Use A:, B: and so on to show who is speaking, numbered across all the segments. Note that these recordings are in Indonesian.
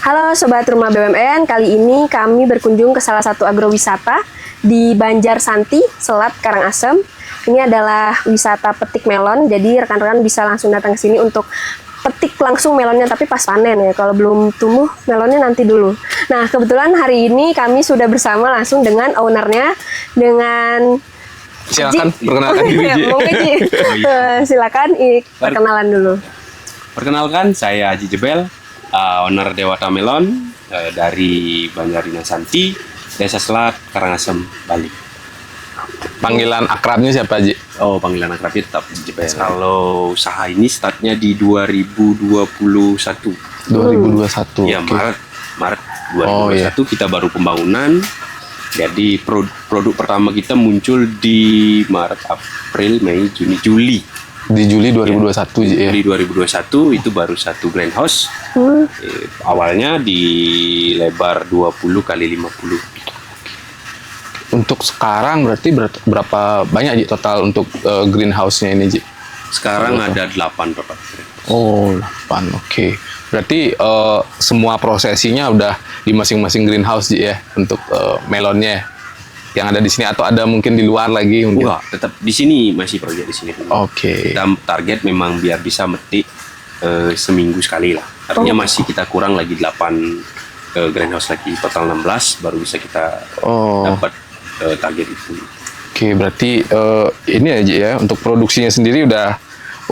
A: Halo Sobat Rumah BUMN, kali ini kami berkunjung ke salah satu agrowisata di Banjar Santi, Selat Karangasem. Ini adalah wisata petik melon, jadi rekan-rekan bisa langsung datang ke sini untuk petik langsung melonnya, tapi pas panen ya. Kalau belum tumbuh melonnya nanti dulu. Nah, kebetulan hari ini kami sudah bersama langsung dengan ownernya, dengan
B: silakan
A: Ji.
B: perkenalkan diri, Ji.
A: Ji. Silakan perkenalan dulu.
C: Perkenalkan, saya Haji Jebel, owner Dewata Melon dari Banjarina Santi, Desa Selat, Karangasem, Bali.
B: Panggilan akrabnya siapa, Ji?
C: Oh, panggilan akrabnya tetap Jebel. Kalau usaha ini startnya di 2021.
B: 2021.
C: Ya,
B: oke.
C: Maret 2021
B: Oh, iya.
C: kita baru pembangunan. Jadi produk pertama kita muncul di Maret, April, Mei, Juni, Juli.
B: Di Juli 2021, Ji, ya.
C: Di 2021 itu baru satu greenhouse. Awalnya di lebar 20 kali 50.
B: Untuk sekarang berarti berapa banyak, Ji, total untuk greenhouse-nya ini, Ji?
C: Sekarang ada 8 total.
B: Oh, 8. Oke. Berarti semua prosesinya udah di masing-masing greenhouse, Ji, ya, untuk melonnya yang ada di sini, atau ada mungkin di luar lagi mungkin?
C: Enggak, tetap di sini, masih proyek di sini.
B: Oke.
C: Kita target memang biar bisa metik seminggu sekali lah. Artinya masih kita kurang lagi 8 greenhouse lagi, total 16 baru bisa kita dapat target itu.
B: Oke, berarti ini ya, Ji, ya, untuk produksinya sendiri udah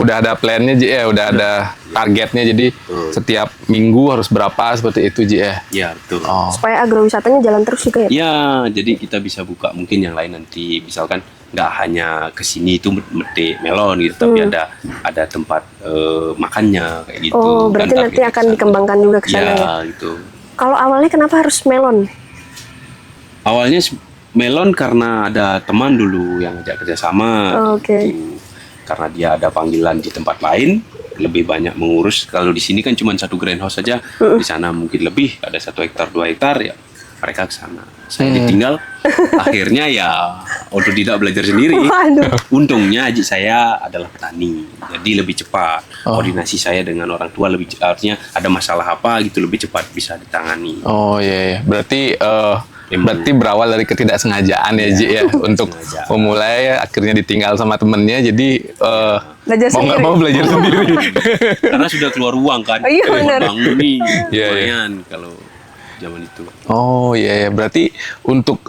B: ada plan-nya, Ji, ya, udah ada targetnya, jadi setiap minggu harus berapa seperti itu, Ji, ya?
C: Ya, betul.
B: Oh.
A: Supaya agrowisatanya jalan terus juga ya?
C: Ya, jadi kita bisa buka mungkin yang lain nanti, misalkan nggak hanya ke sini itu metik melon gitu, tapi ada tempat makannya kayak gitu.
A: Oh, berarti
C: Dan
A: nanti
C: target
A: akan
C: kesana.
A: dikembangkan juga ke sana ya?
C: Ya, gitu.
A: Kalau awalnya kenapa harus melon?
C: Awalnya melon karena ada teman dulu yang ajak kerjasama.
A: Oh, oke.
C: Gitu. Karena dia ada panggilan di tempat lain, lebih banyak mengurus. Kalau di sini kan cuma satu greenhouse saja, di sana mungkin lebih, ada 1 hektar, 2 hektar, ya mereka ke sana. Saya ditinggal, akhirnya ya otodidak belajar sendiri.
A: Waduh.
C: Untungnya adik saya adalah petani, jadi lebih cepat. Koordinasi saya dengan orang tua lebih artinya ada masalah apa gitu lebih cepat bisa ditangani.
B: Oh, iya, iya. Berarti
C: Emang.
B: berarti berawal dari ketidaksengajaan ya, Ji, ya, untuk
C: sengaja.
B: memulai, akhirnya ditinggal sama temennya, jadi
A: Belajar
B: mau nggak
A: sendiri.
B: mau belajar sendiri.
C: Karena sudah keluar uang kan.
A: Oh, iya, benar.
C: Bangun nih,
B: Iya,
C: lumayan kalau zaman itu.
B: Oh, iya, iya. Berarti untuk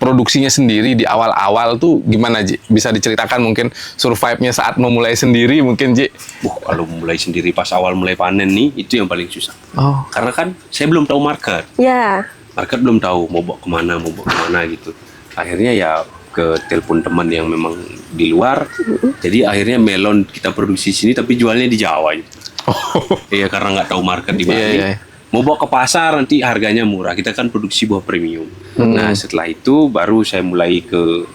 B: produksinya sendiri di awal-awal tuh gimana, Ji? Bisa diceritakan mungkin survive-nya saat memulai sendiri mungkin, Ji?
C: Kalau mulai sendiri pas awal mulai panen nih, itu yang paling susah.
B: Oh.
C: Karena kan saya belum tahu market.
A: Ya.
C: Market belum tahu mau bawa kemana gitu. Akhirnya ya ke telepon teman yang memang di luar. Jadi akhirnya melon kita produksi sini tapi jualnya di Jawa. Gitu. Iya, karena nggak tahu market di Bali.
B: Iya, iya.
C: Mau bawa ke pasar nanti harganya murah. Kita kan produksi buah premium. Nah, setelah itu baru saya mulai ke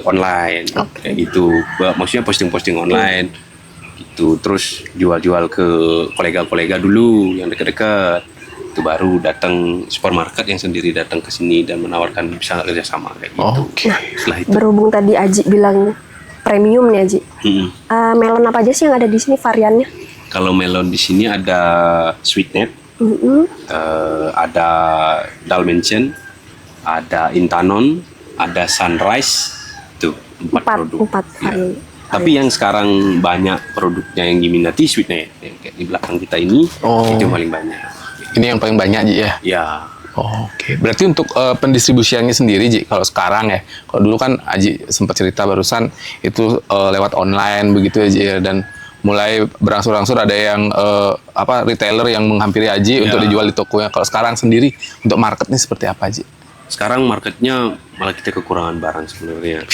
C: online. Kayak gitu. Maksudnya posting-posting online. Gitu. Terus jual-jual ke kolega-kolega dulu yang dekat-dekat. Itu baru datang supermarket yang sendiri datang ke sini dan menawarkan bisa nggak kerjasama kayak gitu.
B: Oke.
C: Setelah itu.
A: Berhubung tadi Aji bilang premium nih, Aji. Melon apa aja sih yang ada di sini variannya?
C: Kalau melon di sini ada sweetnet, ada Dalmatian, ada Intanon, ada Sunrise, tuh 4 produk.
A: 4
C: Ya.
A: varian.
C: Tapi yang sekarang banyak produknya yang diminati sweetnet, yang kayak di belakang kita ini itu yang paling banyak.
B: Ini yang paling banyak, Ji, ya?
C: Ya,
B: Oh, oke. Berarti untuk pendistribusiannya sendiri, Ji, kalau sekarang ya, kalau dulu kan Aji sempat cerita barusan itu lewat online begitu ya, Ji, ya, dan mulai berangsur-angsur ada yang retailer yang menghampiri Aji untuk dijual di tokonya. Kalau sekarang sendiri untuk marketnya seperti apa, Ji?
C: sekarang marketnya malah kita kekurangan barang sebenarnya.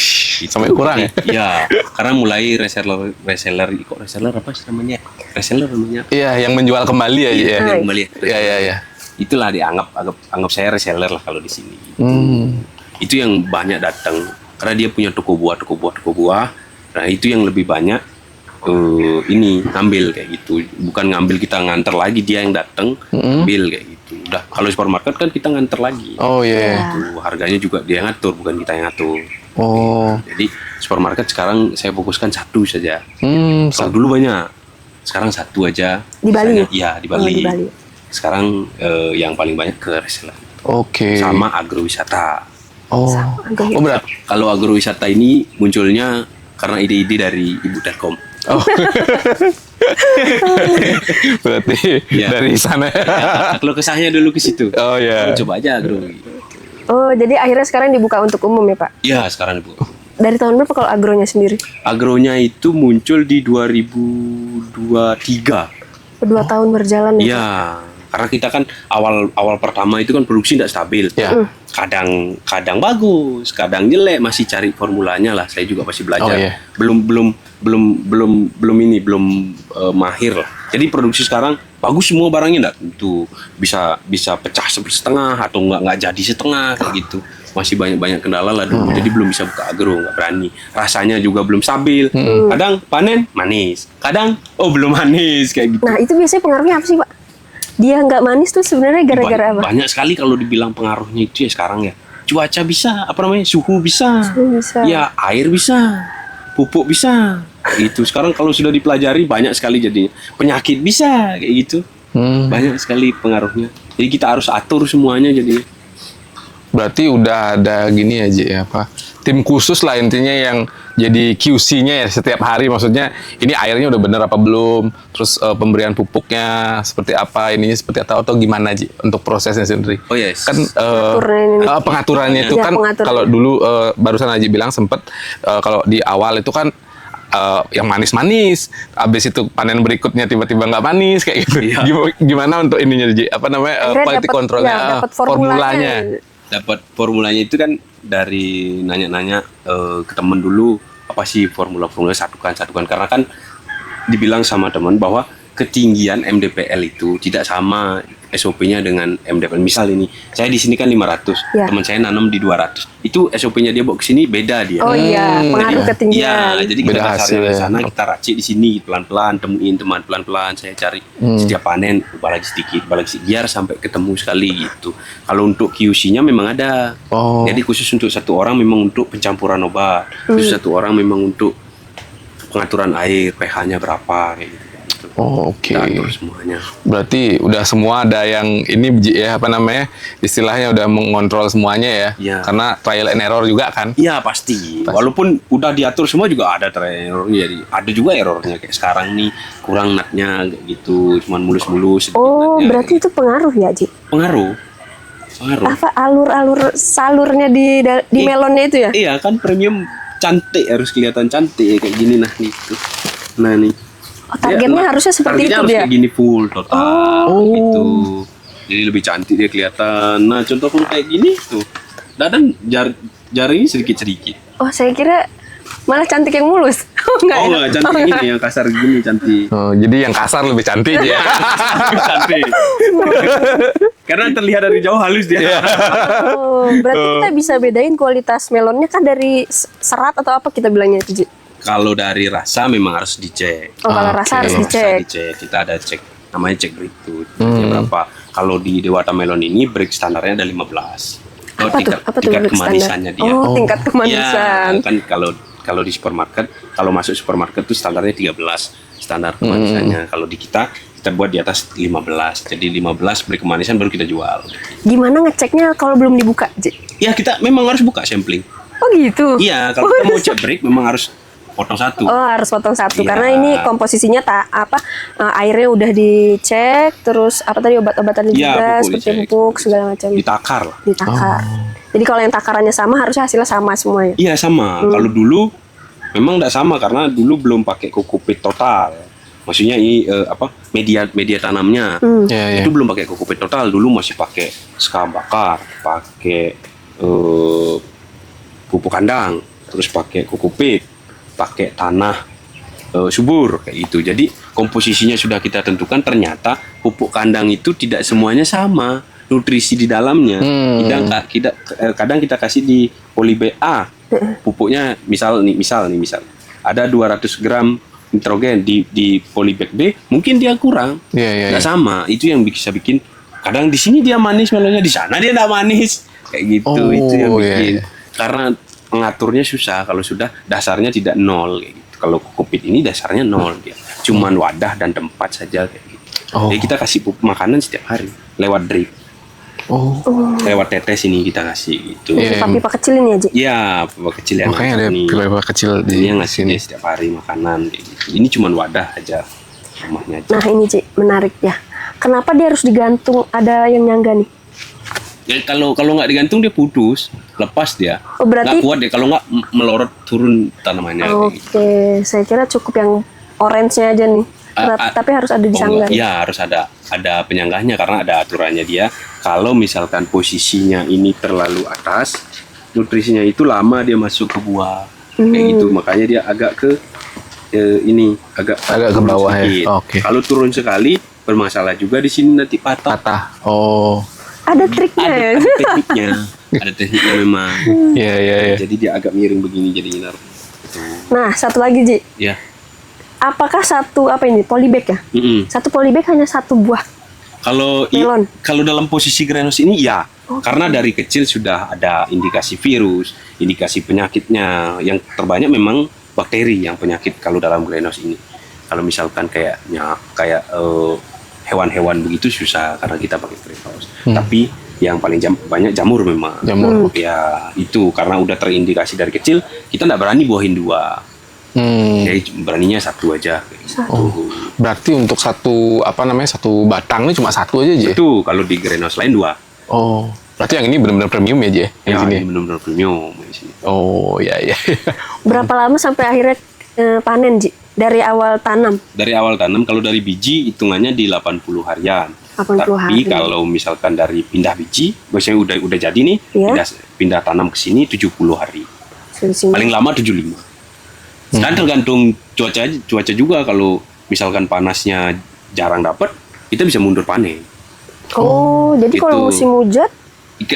B: Sampai kurang ya?
C: Iya, karena mulai reseller apa sih namanya? Reseller namanya.
B: Iya, yang menjual kembali ya, Ji, ya?
C: Yang kembali.
B: Iya, iya, iya.
C: Itulah anggap saya reseller lah kalau di sini. Itu yang banyak datang karena dia punya toko buah. Nah, itu yang lebih banyak ini ngambil kayak gitu. Bukan ngambil kita nganter lagi, dia yang datang ambil kayak gitu. Udah kalau supermarket kan kita nganter lagi.
B: Oh iya.
C: Itu harganya juga dia ngatur, bukan kita yang ngatur.
B: Oh.
C: Jadi supermarket sekarang saya fokuskan satu saja.
B: Hmm.
C: Kalau dulu banyak sekarang satu aja.
A: Di Bali?
C: Iya, di
A: Oh,
C: Bali.
A: di Bali.
C: Sekarang yang paling banyak ke reseller.
B: Oke.
C: Sama agrowisata.
B: Oh. Oh berat.
C: Kalau agrowisata ini munculnya karena ide-ide dari ibu.com.
B: Oh. Berarti
C: Iya.
B: dari sana.
C: Ya, kalau kesahnya dulu ke situ.
B: Oh ya.
C: Coba aja agro.
A: Oh, jadi akhirnya sekarang dibuka untuk umum ya, Pak?
C: Iya, sekarang Bu.
A: Dari tahun berapa kalau agronya sendiri?
C: Agronya itu muncul di 2023.
A: 2 tahun berjalan ya?
C: Iya, karena kita kan awal pertama itu kan produksi tidak stabil.
B: Ya.
C: Kadang bagus, kadang jelek, masih cari formulanya lah. Saya juga masih belajar.
B: Oh, iya.
C: Belum mahir lah. Jadi produksi sekarang bagus semua barangnya enggak itu bisa pecah setengah atau nggak jadi setengah kayak gitu. Masih banyak kendala lah dulu. Jadi belum bisa buka agro, nggak berani. Rasanya juga belum stabil. Kadang panen manis, kadang belum manis kayak gitu.
A: Nah, itu biasanya pengaruhnya apa sih, Pak? Dia nggak manis tuh sebenarnya gara-gara apa?
C: Banyak sekali kalau dibilang pengaruhnya itu ya sekarang ya. Cuaca bisa, suhu bisa.
A: Suhu bisa.
C: Ya, air bisa. Pupuk bisa. Itu sekarang kalau sudah dipelajari banyak sekali jadinya. Penyakit bisa kayak gitu. Banyak sekali pengaruhnya. Jadi kita harus atur semuanya jadinya.
B: Berarti udah ada gini aja ya apa tim khusus lah intinya yang jadi QC-nya ya setiap hari, maksudnya ini airnya udah bener apa belum, terus pemberian pupuknya seperti apa, ininya seperti atau gimana Ji untuk prosesnya sendiri.
C: Oh yes.
B: Kan pengaturannya itu
A: Ya,
B: kan
A: pengaturan.
B: kalau dulu barusan Aji bilang sempet kalau di awal itu kan yang manis-manis, habis itu panen berikutnya tiba-tiba nggak manis kayak gitu.
C: Iya.
B: Gimana untuk ininya Ji? Apa namanya
A: Akhirnya
B: quality
A: dapet-
B: controlnya,
A: ya, dapet formulanya.
C: Dapat formulanya itu kan dari nanya-nanya ke temen dulu, apa sih formula satukan karena kan dibilang sama teman bahwa ketinggian MDPL itu tidak sama SOP-nya dengan MDPL. Misal ini, saya di sini kan 500,
A: Ya.
C: teman saya nanam di 200. Itu SOP-nya dia bawa ke sini beda dia.
A: Oh iya, pengaruh
C: Iya,
A: ketinggian.
C: jadi kita
B: Beda
C: dasarnya
B: hasil
C: di
B: ya.
C: sana, kita racik di sini pelan-pelan, temuin teman pelan-pelan, saya cari setiap panen ubah lagi sedikit, biar sampai ketemu sekali gitu. Kalau untuk QC-nya memang ada.
B: Oh.
C: Jadi khusus untuk satu orang memang untuk pencampuran obat, khusus satu orang memang untuk pengaturan air, pH-nya berapa kayak gitu.
B: Oh, oke.
C: Kita atur semuanya.
B: Berarti udah semua ada yang ini Ji, ya apa namanya istilahnya udah mengontrol semuanya ya.
C: Iya.
B: Karena trial and error juga kan.
C: Iya pasti. Walaupun udah diatur semua juga ada errornya. Jadi ada juga errornya kayak sekarang nih kurang natnya kayak gitu, cuman mulus-mulus. sedikit
A: Oh,
C: natnya.
A: berarti itu pengaruh ya, Ji?
C: Pengaruh.
A: Apa alur-alur salurnya di melonnya itu ya?
C: Iya kan premium cantik, harus kelihatan cantik kayak gini nah gitu. Nah nih.
A: Oh, targetnya harusnya seperti
C: targetnya
A: itu
C: harus
A: dia.
C: kayak gini full total gitu. Jadi lebih cantik dia kelihatan. Nah contoh kalau kayak gini tuh, kadang jaringnya sedikit-sedikit.
A: Oh, saya kira malah cantik yang mulus. Oh, enggak.
C: Oh
A: ya?
C: enggak, cantik gini yang kasar gini cantik.
B: Oh, jadi yang kasar lebih cantik ya.
C: Cantik. Karena terlihat dari jauh halus dia.
A: Oh, berarti kita bisa bedain kualitas melonnya kan dari serat atau apa kita bilangnya itu, Ji?
C: Kalau dari rasa memang harus dicek.
A: Oh, kalau rasa
B: Oke.
A: harus
C: Rasa
A: dicek.
C: Kita ada cek namanya cek break tuh. Berapa? Kalau di Dewata Melon ini break standarnya ada 15. Oh,
A: Apa tuh? Apa tuh
C: tingkat
A: break
C: kemanisannya
A: standar?
C: dia.
A: Oh, tingkat kemanisan.
C: Ya, kan kalau di supermarket, kalau masuk supermarket tuh standarnya 13 standar kemanisannya. Kalau di kita buat di atas 15. Jadi 15 break kemanisan baru kita jual.
A: Gimana ngeceknya kalau belum dibuka, Ji?
C: Ya kita memang harus buka sampling.
A: Oh, gitu.
C: Iya, kalau kita mau cek break memang harus potong satu.
A: Oh, harus potong satu
C: Iya.
A: karena ini komposisinya airnya udah dicek, terus apa tadi obat-obatan
C: Iya,
A: juga
C: pupuk
A: seperti
C: dicek.
A: pupuk segala macam
C: Ditakar lah.
A: ditakar. Jadi kalau yang takarannya sama harusnya hasilnya sama semuanya.
C: Iya sama. Kalau dulu memang tidak sama karena dulu belum pakai kokopit total. Maksudnya ini media tanamnya
B: Ya, ya.
C: itu belum pakai kokopit total. Dulu masih pakai sekam bakar, pakai pupuk kandang, terus pakai kokopit, pakai tanah subur kayak gitu. Jadi komposisinya sudah kita tentukan. Ternyata pupuk kandang itu tidak semuanya sama nutrisi di dalamnya. Kadang kita kasih di poli BA pupuknya misal ada 200 gram nitrogen di polybag B, mungkin dia kurang.
B: Iya.
C: Nggak sama. Itu yang bisa bikin kadang di sini dia manis melonnya, di sana dia nggak manis kayak gitu.
B: Oh,
C: Itu yang
B: iya,
C: bikin
B: iya.
C: karena pengaturnya susah kalau sudah dasarnya tidak nol kayak gitu. kalau kokopit ini dasarnya nol dia. Cuman wadah dan tempat saja kayak gitu.
B: Oh.
C: Jadi kita kasih pupuk makanan setiap hari lewat drip.
B: Oh.
C: Lewat tetes ini kita kasih gitu.
B: Iya.
A: Pipa-pipa kecil ini aja.
C: Iya, pipa kecil yang
B: Makanya ada
C: ini.
B: pipa kecil di
C: Ini yang ngasih
B: sini.
C: dia setiap hari makanan kayak gitu. Ini cuman wadah aja rumahnya aja.
A: Nah ini Ci, menarik ya. Kenapa dia harus digantung? Ada yang nyangga nih.
C: Ya, kalau nggak digantung dia putus, lepas dia.
A: Oh, berarti-
C: Nggak kuat dia kalau nggak melorot turun tanamannya. kayak gitu.
A: Oke, saya kira cukup yang orange-nya aja nih. Tapi harus ada di sanggar.
C: Ya harus ada penyanggahnya karena ada aturannya dia. Kalau misalkan posisinya ini terlalu atas, nutrisinya itu lama dia masuk ke buah. Kayak gitu, makanya dia agak ke ini agak
B: Agak ke
C: turun
B: bawah ya.
C: sedikit.
B: Oke.
C: Kalau turun sekali bermasalah juga di sini nanti patah.
B: Patah. Oh.
A: Ada triknya ya.
C: Ada tekniknya, ada tekniknya memang.
B: Iya, iya, iya.
C: Jadi dia agak miring begini jadi inar.
A: Nah, satu lagi Ji.
C: Ya.
A: Apakah satu apa ini polybag ya?
C: Mm-mm.
A: Satu polybag hanya satu buah.
C: Kalau
A: Melon.
C: kalau dalam posisi greenhouse ini ya, karena dari kecil sudah ada indikasi virus, indikasi penyakitnya. Yang terbanyak memang bakteri yang penyakit kalau dalam greenhouse ini. Kalau misalkan kayak hewan-hewan begitu susah karena kita pakai greenhouse. Tapi yang paling banyak jamur memang.
B: Jamur.
C: Ya itu karena udah terindikasi dari kecil, kita nggak berani buahin dua. Jadi beraninya satu aja. Kayak gitu.
B: Berarti untuk satu satu batangnya cuma satu aja Ji?
C: Itu kalau di greenhouse lain dua.
B: Oh, berarti yang ini benar-benar premium ya Ji? Yang
C: Ya,
B: sini?
C: ini benar-benar premium di sini.
B: Oh, iya, iya.
A: Berapa lama sampai akhirnya panen Ji? Dari awal tanam.
C: Dari awal tanam kalau dari biji hitungannya di 80 harian.
A: 80
C: Tapi
A: hari.
C: kalau misalkan dari pindah biji, biasanya udah jadi nih,
A: Iya.
C: pindah tanam ke sini 70 hari.
A: Sini.
C: Paling lama 75. Dan tergantung cuaca juga, kalau misalkan panasnya jarang dapat, kita bisa mundur panen.
A: Oh, jadi kalau
C: Gitu.
A: musim hujan,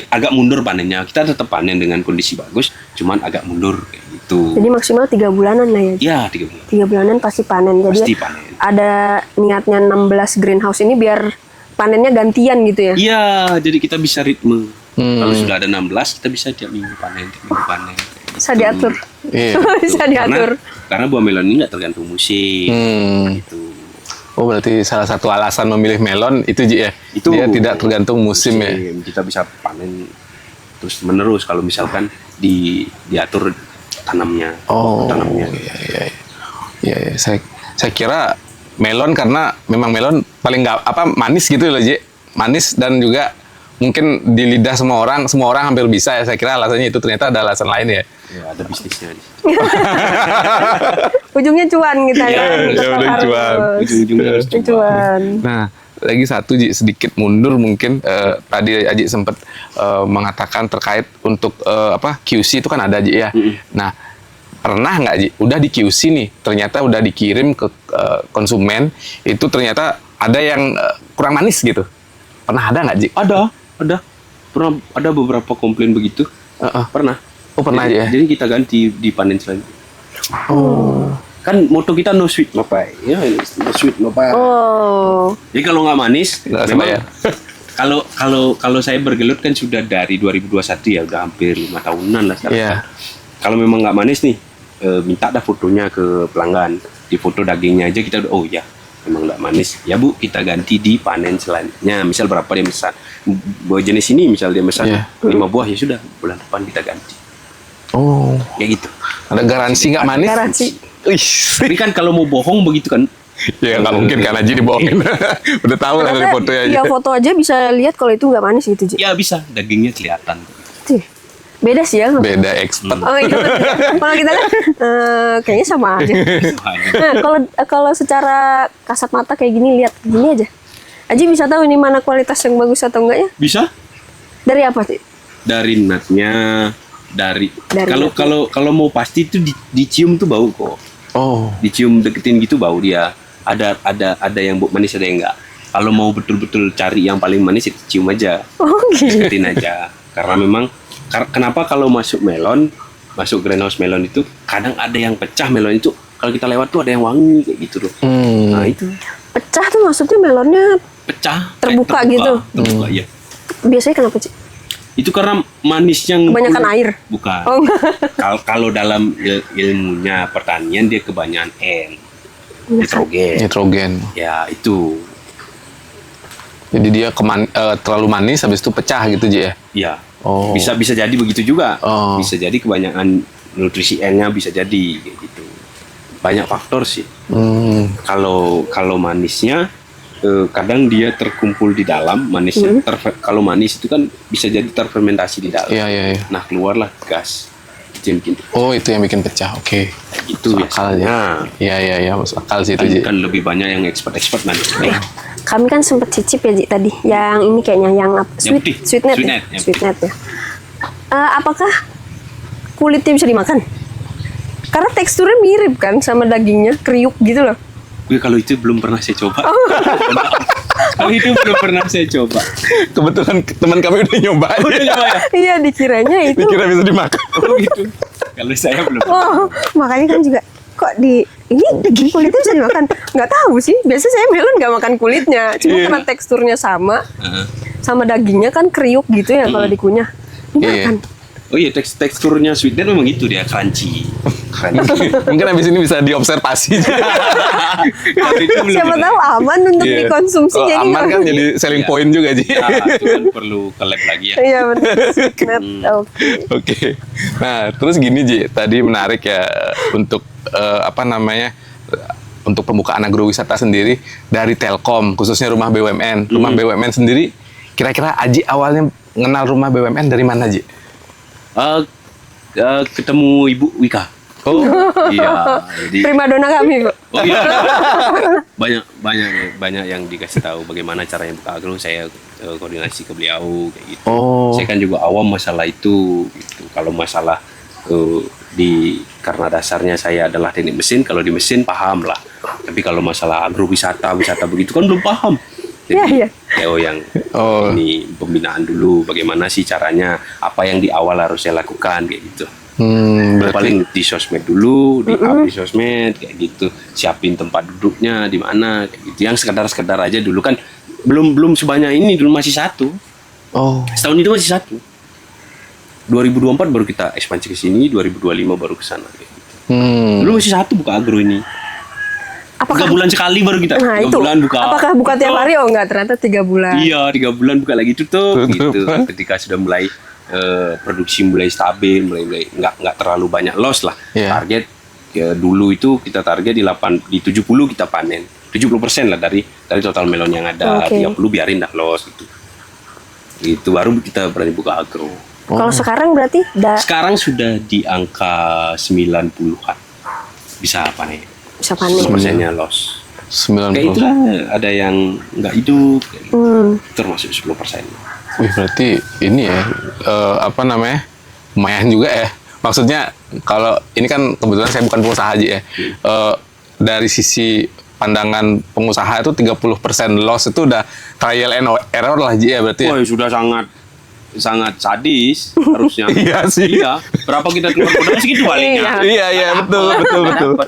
C: Agak mundur panennya. Kita tetap panen dengan kondisi bagus, cuman agak mundur kayak gitu.
A: jadi maksimal 3 bulanan lah ya.
C: Ya, 3 bulan.
A: 3 bulanan pasti panen. Jadi
C: Pasti panen.
A: ada niatnya 16 greenhouse ini biar panennya gantian gitu ya.
C: Iya, jadi kita bisa ritme. Kalau sudah ada 16, kita bisa tiap minggu panen,
A: Bisa diatur.
B: Iya.
A: Bisa diatur.
C: Karena buah melon ini nggak tergantung musim. Gitu.
B: Oh, berarti salah satu alasan memilih melon itu Ji ya?
C: Itu
B: Dia tidak tergantung musim ya?
C: Kita bisa panen terus menerus kalau misalkan diatur tanamnya.
B: Oh,
C: Tanamnya.
B: iya, iya. Iya, iya. Saya kira melon karena memang melon paling manis gitu loh Ji. Manis dan juga mungkin di lidah semua orang hampir bisa ya. Saya kira alasannya itu, ternyata ada alasan lain ya.
C: Ya, ada bisnisnya di situ.
A: Ujungnya cuan gitu ya.
B: Iya,
A: Tetap
B: ujung
A: harus.
B: cuan.
C: Ujung-ujungnya harus coba.
A: Cuan.
B: Nah, lagi satu Ji, sedikit mundur mungkin. Tadi Aji sempat mengatakan terkait untuk QC itu kan ada Ji ya. Nah, pernah nggak Ji, udah di QC nih, ternyata udah dikirim ke konsumen, itu ternyata ada yang kurang manis gitu. Pernah ada nggak Ji?
C: Ada. Pernah ada beberapa komplain begitu. Pernah.
B: Oh, pernah
C: jadi,
B: ya?
C: Jadi kita ganti di panen selanjutnya. Kan moto kita no sweet no pie. Ya, no sweet no pie.
A: Oh,
C: Jadi kalau nggak manis,
B: Nggak usah
C: memang
B: bayar.
C: kalau saya bergelut kan sudah dari 2021 ya, udah hampir 5 tahunan lah sekarang.
B: Iya.
C: Kalau memang nggak manis nih, minta dah fotonya ke pelanggan. Di foto dagingnya aja kita udah, oh ya memang nggak manis. Ya Bu, kita ganti di panen selanjutnya. Misal berapa dia mesan buah jenis ini, misal dia mesan
B: Iya.
C: 5 buah, ya sudah bulan depan kita ganti.
B: Oh,
C: Kayak gitu.
B: ada garansi nggak manis?
A: garansi.
B: Wih.
C: Tapi kan kalau mau bohong begitu kan,
B: Ya nggak mungkin kan Aji dibohongin. Udah tahu lah dari
A: Karena
B: fotonya aja.
A: ya foto aja bisa lihat kalau itu nggak manis gitu Ji.
C: ya bisa dagingnya kelihatan.
A: Tuh, beda sih ya.
B: Beda expert.
A: Oh itu kalau kita kan kayaknya sama aja. Nah, kalau secara kasat mata kayak gini, lihat gini aja. Aji bisa tahu ini mana kualitas yang bagus atau enggaknya
C: Bisa
A: dari apa sih?
C: dari nutnya, dari kalau
A: nutnya.
C: kalau mau pasti itu dicium tuh bau kok.
B: Oh,
C: Dicium deketin gitu bau dia. Ada yang manis, ada yang enggak. Kalau mau betul-betul cari yang paling manis, ya cium aja.
A: Oh gitu.
C: Deketin aja. Karena memang kenapa kalau masuk greenhouse melon itu kadang ada yang pecah melon itu, kalau kita lewat tuh ada yang wangi kayak gitu loh. Nah, itu
A: Pecah tuh maksudnya melonnya
C: pecah,
A: Terbuka gitu?
C: Terbuka, ya.
A: biasanya kenapa sih?
C: Itu karena manisnya
A: Kebanyakan air.
C: Bukan.
A: Oh, enggak.
C: Kalau dalam ilmunya pertanian dia kebanyakan nitrogen.
B: Nitrogen.
C: Ya itu.
B: Jadi dia terlalu manis habis itu pecah gitu Ji ya.
C: Ya.
B: Oh.
C: Bisa jadi begitu juga.
B: Oh.
C: Bisa jadi kebanyakan nutrisi N-nya bisa jadi kayak gitu. Banyak faktor sih. Kalau manisnya kadang dia terkumpul di dalam manisnya. Kalau manis itu kan bisa jadi terfermentasi di dalam.
B: Iya.
C: Nah keluarlah gas. Itu yang bikin
B: Oh, itu yang bikin pecah. Oke.
C: itu
B: Masuk akal ya. Iya, masuk akal sih itu Ji.
C: kan lebih banyak yang expert nanti.
A: Kami kan sempat cicip ya Ji tadi. Yang ini kayaknya yang apa?
C: Yang putih.
A: Sweetnet ya.
C: Sweetnet, yang
A: Sweetnet ya. Apakah kulitnya bisa dimakan? Karena teksturnya mirip kan sama dagingnya, kriuk gitu loh.
C: Gue kalau itu belum pernah saya coba. Kalau itu belum pernah saya coba.
B: Kebetulan teman kami udah nyoba.
C: Udah nyoba ya?
A: Iya, dikiranya itu.
B: Dikira bisa dimakan.
C: Oh gitu. Kalau saya belum.
A: Oh, makanya kan juga kok ini daging kulitnya bisa dimakan? Nggak tahu sih. Biasa saya melon nggak makan kulitnya. Cuma
B: Iya.
A: karena teksturnya sama,
C: Heeh.
A: sama dagingnya kan kriuk gitu ya kalau dikunyah.
B: Iya.
A: Dimakan.
C: Oh iya teksturnya sweetnet memang gitu dia crunchy.
B: Mungkin habis ini bisa diobservasi.
C: Kalau itu belum
A: Siapa
C: pernah.
A: tahu aman untuk
B: Iya.
A: dikonsumsi
B: Kalau
A: jadi
B: aman
A: nggak-
B: kan jadi selling
C: Iya.
B: point juga Ji.
C: Ya, itu kan perlu ke lab lagi ya.
A: Iya benar. Sweetnet. Oke.
B: Oke. Nah, terus gini Ji, tadi menarik ya untuk apa namanya? Untuk pembukaan agrowisata sendiri dari Telkom, khususnya rumah BUMN. Rumah BUMN sendiri, kira-kira Aji awalnya kenal rumah BUMN dari mana Ji?
C: Ketemu Ibu Wika.
B: Oh,
C: Iya, jadi
A: Primadona kami, Pak.
C: oh iya. banyak yang dikasih tahu bagaimana caranya buka agro. Saya koordinasi ke beliau kayak gitu.
B: Oh.
C: Saya kan juga awam masalah itu gitu. Kalau masalah karena dasarnya saya adalah teknik mesin, kalau di mesin paham lah. Tapi kalau masalah agrowisata, wisata begitu kan belum paham.
A: Iya.
C: Theo yang
B: Oh.
C: ini pembinaan dulu, bagaimana sih caranya, apa yang di awal harus saya lakukan kayak gitu.
B: Berarti
C: Paling di sosmed dulu, di up di sosmed kayak gitu, siapin tempat duduknya di mana kayak gitu. Yang sekedar aja dulu kan belum sebanyak ini, dulu masih satu.
B: oh,
C: Setahun itu masih satu. 2024 baru kita ekspansi ke sini, 2025 baru ke sana kayak gitu. Dulu masih satu buka agro ini. 3 bulan sekali baru kita.
A: Nah
C: 3
A: itu.
C: bulan buka.
A: Apakah buka tiap hari? Oh enggak, ternyata 3 bulan.
C: Iya, 3 bulan buka lagi tutup
B: Tutup.
C: gitu. Ketika sudah mulai produksi mulai stabil, mulai nggak terlalu banyak loss lah.
B: Iya.
C: Target dulu itu kita target di 70 kita panen. 70% lah dari total melon yang ada.
A: Oke.
C: 30 biarin dah loss gitu. Itu baru kita berani buka agro.
A: Kalau sekarang berarti
C: Sekarang sudah di angka 90-an. Bisa panen.
A: bisa panen.
C: 10%-nya loss.
B: 90.
C: Kayak itulah, ada yang nggak hidup, kayak gitu. Termasuk 10%.
B: Wih, berarti ini ya, apa namanya, lumayan juga ya. Maksudnya, kalau ini kan kebetulan saya bukan pengusaha Ji ya. Dari sisi pandangan pengusaha itu 30% loss itu udah trial and error lah Ji ya berarti ya.
C: Wah, sudah sangat sadis harusnya.
B: Iya sih.
C: Iya. Berapa kita keluar modal segitu palingnya.
B: Iya, betul.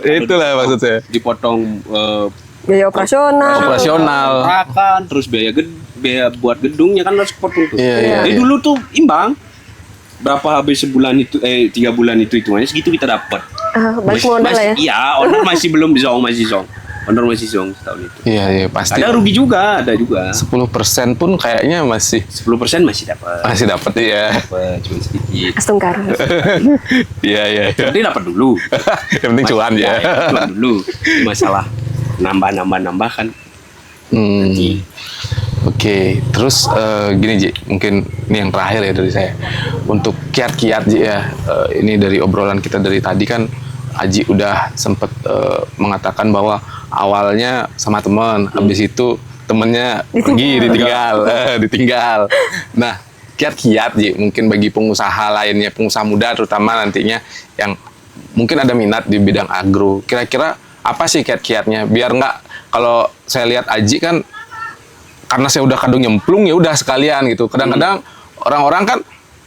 B: Itulah maksud saya.
C: Dipotong
A: Biaya operasional.
C: kontrakan, terus biaya buat gedungnya kan harus potong tuh.
B: Iya.
C: Jadi dulu tuh imbang. Berapa habis sebulan itu 3 bulan itu hitungannya segitu kita dapat.
A: Balik modal lah ya.
C: Iya, owner masih belum masih zong. Owner masih zong setahun itu.
B: Iya, pasti.
C: Ada rugi juga, ada juga.
B: 10% pun kayaknya masih
C: 10% masih dapat.
B: dapat ya.
C: Dapat cuma sedikit.
A: Astungkar.
B: Iya.
C: Jadi dapat dulu.
B: Yang penting cuan ya.
C: Cuan dulu. Masalah nambah kan.
B: Oke, terus gini Ji, mungkin ini yang terakhir ya dari saya. Untuk kiat-kiat Ji ya, ini dari obrolan kita dari tadi kan Aji udah sempet mengatakan bahwa awalnya sama teman, habis itu temennya pergi, ditinggal. Nah, kiat-kiat Ji, mungkin bagi pengusaha lainnya, pengusaha muda terutama nantinya yang mungkin ada minat di bidang agro, kira-kira apa sih kiat-kiatnya? Biar nggak, kalau saya lihat Aji kan, karena saya udah kadung nyemplung ya udah sekalian gitu. Kadang-kadang orang-orang kan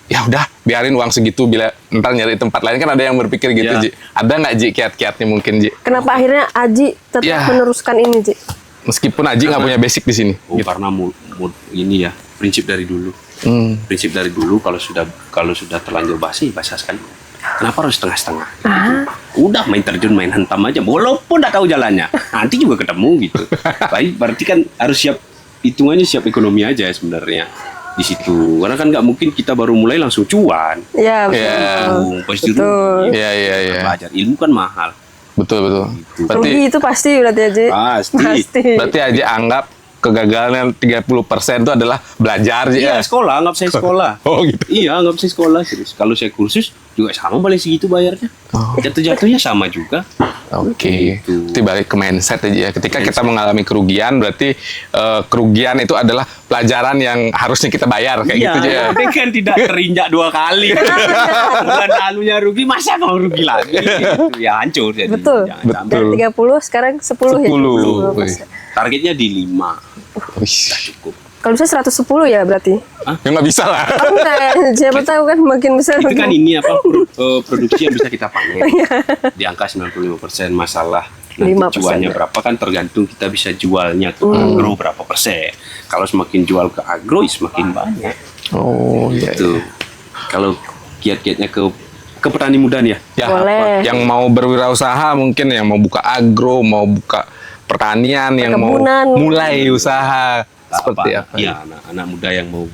B: ya udah biarin uang segitu, bila ntar nyari tempat lain kan ada yang berpikir gitu
C: Ya.
B: Ji. Ada nggak Ji kiat-kiatnya mungkin Ji?
A: Kenapa akhirnya Aji tetap
B: Ya.
A: meneruskan ini, Ji?
B: Meskipun Aji nggak punya basic di sini.
C: Karena ini ya prinsip dari dulu. Prinsip dari dulu kalau sudah terlanjur basi, basah sekali. Kenapa harus setengah-setengah? Udah main terjun, main hentam aja, walaupun nggak tahu jalannya, nanti juga ketemu gitu. Baik, berarti kan harus siap, hitungannya siap ekonomi aja sebenarnya di situ. Karena kan nggak mungkin kita baru mulai langsung cuan.
A: Iya, betul.
B: Iya.
C: Pasti
A: Betul.
C: rugi.
B: Iya.
C: Belajar ilmu kan mahal.
B: Betul. Berarti
A: Rugi itu pasti berarti aja.
C: Pasti.
B: berarti aja anggap kegagalan 30% itu adalah belajar Ji,
C: Iya,
B: ya.
C: sekolah, anggap saya sekolah.
B: Oh gitu.
C: Iya, anggap saya sekolah serius. Kalau saya kursus juga sama paling segitu bayarnya. Jatuh-jatuhnya sama juga.
B: Oke.
C: Gitu.
B: Itu balik ke mindset aja ya. Ketika kita mengalami kerugian, berarti kerugian itu adalah pelajaran yang harusnya kita bayar kayak gitu aja.
C: Iya, tapi kan tidak terinjak 2 kali. Bulan lalunya rugi, masa mau rugi lagi? Gitu. Ya hancur jadi.
A: Betul.
C: Jangan sampai.
B: Betul.
A: Dari 30 sekarang 10 ya.
B: 10.
C: Targetnya di 5.
B: Wih.
C: Cukup.
A: Kalau bisa 110 ya berarti.
B: Ya nggak bisa lah.
A: Oh, enggak ya. Siapa tahu kan makin besar.
C: Itu kan
A: makin-
C: ini apa produksi yang bisa kita panen. Di angka 95%. Masalah nanti
A: 5%.
C: cuannya berapa kan tergantung kita bisa jualnya ke agro berapa persen. Kalau semakin jual ke agro semakin banyak.
B: Oh iya.
C: Itu kalau kiat-kiatnya ke petani muda nih ya.
B: Ya,
A: Boleh.
B: yang mau berwirausaha mungkin, yang mau buka agro, mau buka pertanian, yang mau
A: Perkebunan.
B: mulai usaha seperti apa?
C: Ya, anak-anak muda yang mau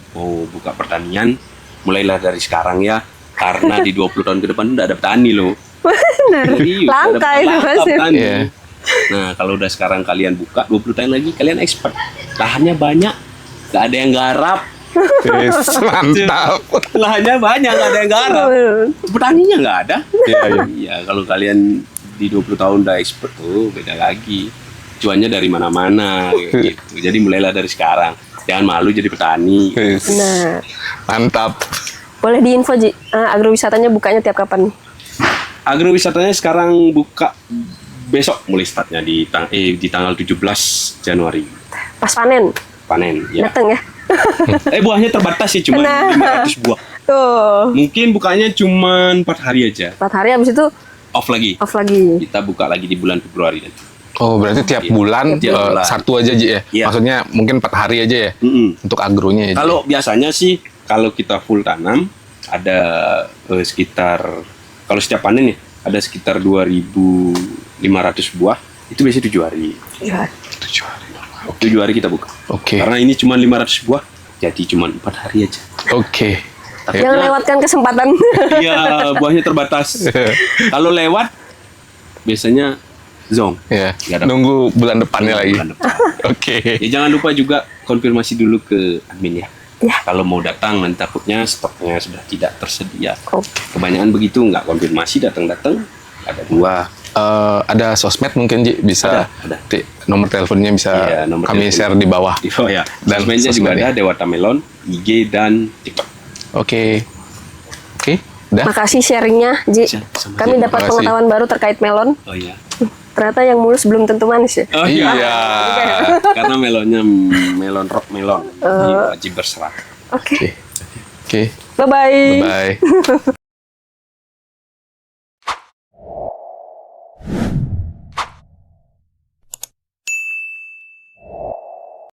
C: buka pertanian, mulailah dari sekarang ya. Karena di 20 tahun ke depan udah ada petani loh. Serius,
A: Langka
C: ada
A: itu pasti.
C: petani.
B: Iya.
C: Nah, kalau udah sekarang kalian buka, 20 tahun lagi kalian expert. Lahannya banyak, gak ada yang garap.
B: Yes, mantap.
C: Lahannya banyak, gak ada yang garap. Petaninya nggak ada. Iya, kalau kalian di 20 tahun udah expert tuh beda lagi. Cuannya dari mana-mana gitu. Jadi mulailah dari sekarang. Jangan malu jadi petani.
B: Yes.
A: Nah,
B: Mantap.
A: boleh diinfo Ji, agrowisatanya bukanya tiap kapan?
C: Agrowisatanya sekarang buka besok mulai startnya di tanggal 17 Januari.
A: Pas panen,
C: Panen ya.
A: dateng ya.
C: Buahnya terbatas sih cuma
A: Nah.
C: 500 buah.
A: Tuh,
C: Mungkin bukanya cuma 4 hari aja.
A: 4 hari habis itu
C: Off lagi.
A: off lagi.
C: Kita buka lagi di bulan Februari nanti.
B: Oh, berarti tiap
C: Iya.
B: bulan
C: Tiap bulan.
B: satu aja Ji ya?
C: Iya.
B: Maksudnya mungkin 4 hari aja ya?
C: Mm-mm.
B: Untuk agronya ya? Ji?
C: Kalau biasanya sih kalau kita full tanam ada sekitar, kalau setiap panen ya ada sekitar 2.500 buah, itu biasanya 7 hari.
A: Ya.
B: 7 hari.
C: 7 hari kita buka.
B: Oke.
C: Karena ini cuma 500 buah, jadi cuma 4 hari aja.
B: Oke.
A: Jangan lewatkan kesempatan.
C: Iya, buahnya terbatas. Kalau lewat biasanya zong.
B: Ya,
C: Nggak ada.
B: nunggu bulan depannya lagi.
C: Bulan depan.
B: Oke.
C: Ya jangan lupa juga konfirmasi dulu ke admin ya.
A: Ya.
C: Kalau mau datang nanti takutnya stoknya sudah tidak tersedia.
A: Oke.
C: Kebanyakan begitu, nggak konfirmasi, datang-datang ada buah.
B: Ada sosmed mungkin Ji, bisa
C: Ada.
B: nomor teleponnya bisa
C: Iya, nomor
B: kami
C: telepon.
B: share di bawah.
C: Oh ya,
B: Dan
C: sosmednya juga
B: sosmednya.
C: ada Dewata Melon, IG dan TikTok.
B: Oke. Oke, udah.
A: Makasih sharingnya Ji.
C: Sama-sama.
A: Kami dapat
B: Makasih.
A: pengetahuan baru terkait melon.
C: Oh iya.
A: Ternyata yang mulus belum tentu manis ya.
C: Oh
B: Iya.
C: Karena melonnya melon rock melon. Jadi wajib berserat.
A: Oke.
B: Oke. Oke.
A: Bye-bye.
B: Bye.